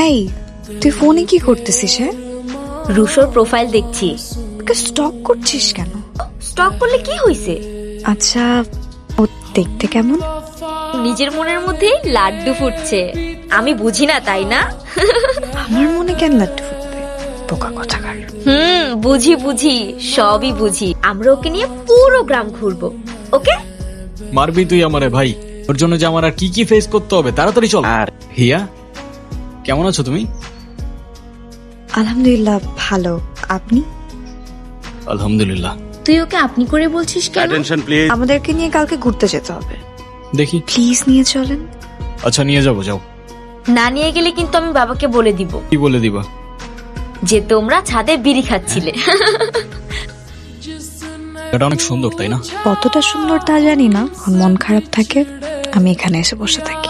এই তুই ফোনে কি করতেছিস? হ্যাঁ, রুশোর প্রোফাইল দেখছি। স্টক করছিস কেন? স্টক করলে কি হইছে? আচ্ছা, ও দেখতে কেমন? নিজের মনের মধ্যেই লাড্ডু ফুটছে। আমি বুঝি না, তাই না? আমার মনে কেন লাড্ডু ফুটবে? বোকা কথাকার। বুঝি বুঝি, সবই বুঝি। আমরা ওকে নিয়ে পুরো গ্রাম ঘুরবো। ওকে? মারবি তুই আমারে ভাই? ওর জন্য যে আমার আর কি কি ফেস করতে হবে, তাড়াতাড়ি চল। আর হিয়া, কেমন আছো তুমি? আলহামদুলিল্লাহ ভালো। আপনি? আলহামদুলিল্লাহ। তুই ওকে আপনি করে বলছিস কেন? Attention please. আমাদেরকে নিয়ে কালকে ঘুরতে যেতে হবে, দেখি। প্লিজ নিয়ে চলেন। আচ্ছা নিয়ে যাবো, যাও। না নিয়ে গেলে কিন্তু আমি বাবাকে বলে দিব কি বলে দিবা? যে তোমরা ছাদে বিড়ি খাচ্ছিলে। এটা অনেক সুন্দর, তাই না? কতটা সুন্দর তা জানি না, মন খারাপ থাকে আমি এখানে এসে বসে থাকি।